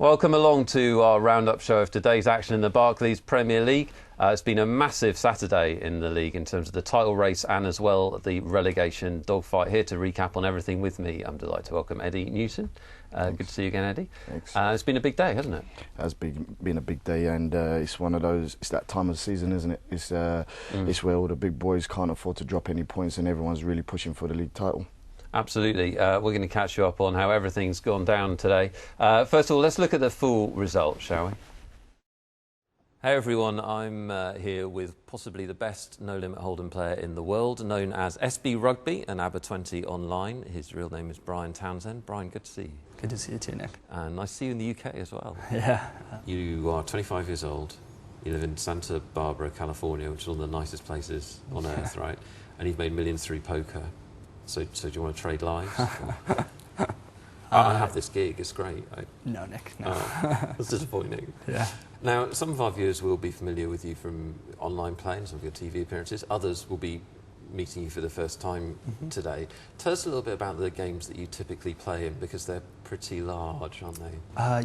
Welcome along to our roundup show of today's action in the Barclays Premier League. It's been a massive Saturday in the league in terms of the title race and as well the relegation dogfight. Here to recap on everything with me, I'm delighted to welcome Eddie Newton. Good to see you again, Eddie. Thanks. It's been a big day, hasn't it? It has been a big day, and it's one of those. It's that time of the season, isn't it? It's where all the big boys can't afford to drop any points, and everyone's really pushing for the league title. Absolutely. We're going to catch you up on how everything's gone down today. First of all, let's look at the full result, shall we? Hey everyone, I'm here with possibly the best no-limit hold'em player in the world, known as SB Rugby and ABBA20 online. His real name is Brian Townsend. Brian, good to see you. Good to see you too, Nick. And nice to see you in the UK as well. Yeah. You are 25 years old. You live in Santa Barbara, California, which is one of the nicest places on earth, right? And you've made millions through poker. So do you want to trade lives? I have this gig, it's great. No, Nick, no. That's disappointing. Yeah. Now, some of our viewers will be familiar with you from online play and some of your TV appearances. Others will be meeting you for the first time today. Tell us a little bit about the games that you typically play in, because they're pretty large, aren't they?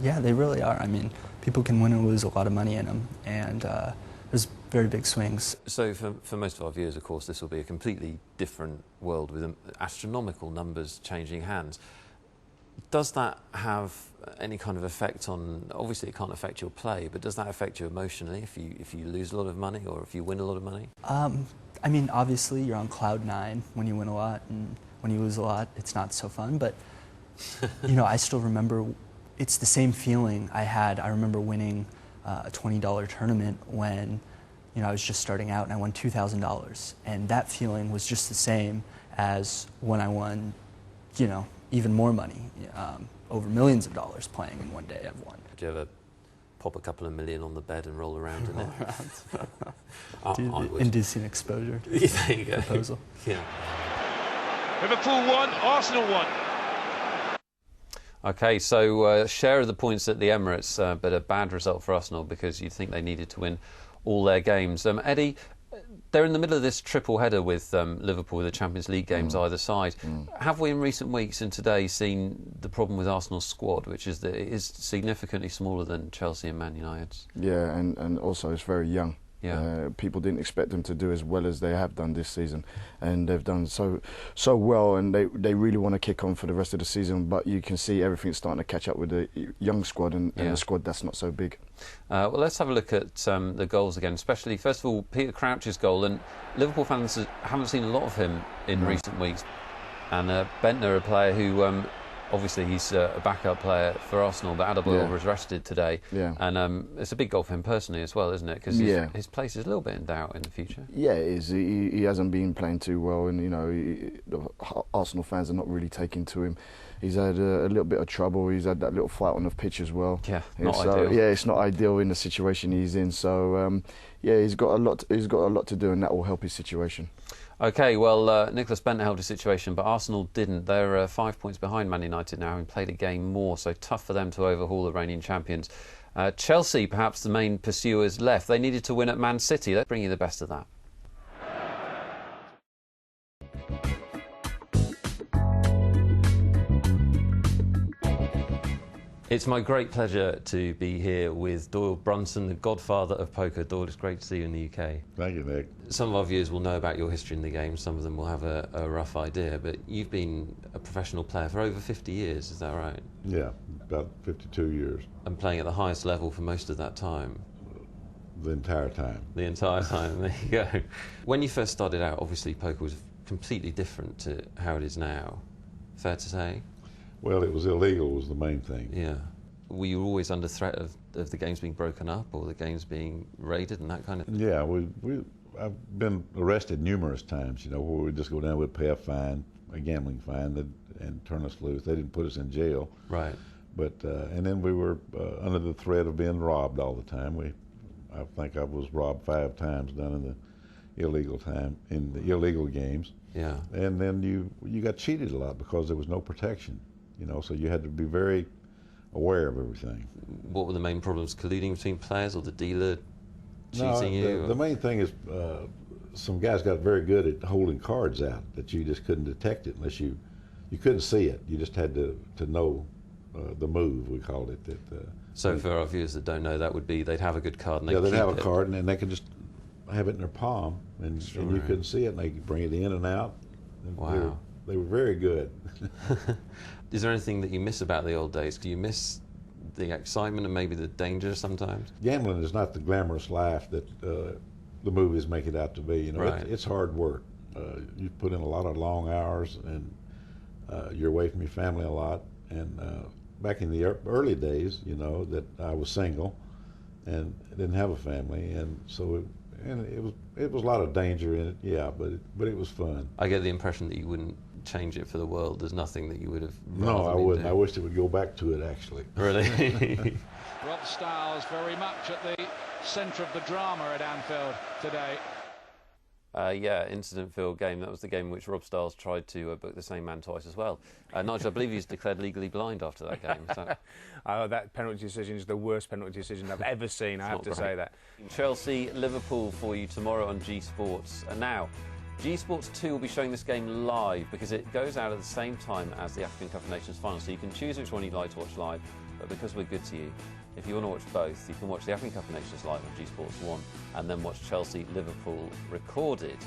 Yeah, they really are. I mean, people can win and lose a lot of money in them, and there's very big swings. So for most of our viewers, of course, this will be a completely different world with astronomical numbers changing hands. Does that have any kind of effect on, obviously it can't affect your play, but does that affect you emotionally if you lose a lot of money or if you win a lot of money? I mean, obviously you're on cloud nine when you win a lot, and when you lose a lot, it's not so fun, but you know, I still remember, it's the same feeling I had. I remember winning a $20 tournament when, you know, I was just starting out and I won $2,000, and that feeling was just the same as when I won, you know, even more money, over millions of dollars playing in one day I've won. Did you ever pop a couple of million on the bed and roll around in it? Indecent exposure. There you go. Proposal. Yeah. Liverpool 1, Arsenal 1. Okay, so share of the points at the Emirates, but a bad result for Arsenal because you'd think they needed to win all their games. Eddie, they're in the middle of this triple header with Liverpool, the Champions League games either side. Have we in recent weeks and today seen the problem with Arsenal's squad, which is that it is significantly smaller than Chelsea and Man United's? Yeah, and also it's very young. Yeah. People didn't expect them to do as well as they have done this season, and they've done so well, and they really want to kick on for the rest of the season, but you can see everything's starting to catch up with the young squad and the squad that's not so big. Well, let's have a look at the goals again, especially, first of all, Peter Crouch's goal, and Liverpool fans haven't seen a lot of him in recent weeks, and Bentner, a player who obviously he's a backup player for Arsenal, but Doyle was rested today. Yeah. And it's a big goal for him personally as well, isn't it? Because his place is a little bit in doubt in the future. Yeah, it is. He hasn't been playing too well, and you know, the Arsenal fans are not really taking to him. He's had a little bit of trouble. He's had that little fight on the pitch as well. Yeah, not ideal. Yeah, it's not ideal in the situation he's in. So yeah, he's got a lot to do, and that will help his situation. OK, well, Nicholas Bentner held his situation, but Arsenal didn't. They're 5 points behind Man United now, having played a game more, so tough for them to overhaul the reigning champions. Chelsea, perhaps the main pursuers left. They needed to win at Man City. Let's bring you the best of that. It's my great pleasure to be here with Doyle Brunson, the godfather of poker. Doyle, it's great to see you in the UK. Thank you, Nick. Some of our viewers will know about your history in the game. Some of them will have a rough idea, but you've been a professional player for over 50 years, is that right? Yeah, about 52 years. And playing at the highest level for most of that time? The entire time. The entire time, there you go. When you first started out, obviously poker was completely different to how it is now. Fair to say? Well, it was illegal was the main thing. Yeah. Were you always under threat of the games being broken up or the games being raided and that kind of thing? Yeah, I've been arrested numerous times, you know, where we just go down, we'd pay a fine, a gambling fine, and turn us loose. They didn't put us in jail. Right. But, and then we were under the threat of being robbed all the time. I think I was robbed 5 times down in the illegal games. Yeah. And then you got cheated a lot because there was no protection, you know, so you had to be very aware of everything. What were the main problems? Colluding between players or the dealer cheating you? The main thing is some guys got very good at holding cards out that you just couldn't detect it unless you couldn't see it. You just had to know the move, we called it. So for our viewers that don't know, that would be they'd have a good card and they'd have a it. card, and then they could just have it in their palm, and you couldn't see it, and they could bring it in and out. And Wow. They were very good. Is there anything that you miss about the old days? Do you miss the excitement and maybe the danger sometimes? Gambling is not the glamorous life that the movies make it out to be. You know, Right. it's hard work. You put in a lot of long hours, and you're away from your family a lot. And back in the early days, you know, that I was single and didn't have a family, and so it was a lot of danger in it. Yeah, but it was fun. I get the impression that you wouldn't change it for the world. There's nothing that you would have. No, I rather wouldn't. been I wished it would go back to it, actually. Really? Rob Stiles very much at the centre of the drama at Anfield today. Yeah, incident-filled game. That was the game in which Rob Stiles tried to book the same man twice as well. Nigel, I believe he was declared legally blind after that game. That penalty decision is the worst penalty decision I've ever seen, I have to say that. Chelsea, Liverpool for you tomorrow on G Sports. And now, G Sports 2 will be showing this game live because it goes out at the same time as the African Cup of Nations final. So you can choose which one you'd like to watch live, but because we're good to you, if you want to watch both, you can watch the African Cup of Nations live on G Sports 1 and then watch Chelsea Liverpool recorded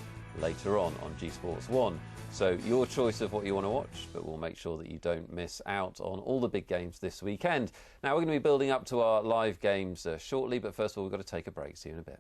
later on G Sports 1. So your choice of what you want to watch, but we'll make sure that you don't miss out on all the big games this weekend. Now we're going to be building up to our live games shortly, but first of all we've got to take a break. See you in a bit.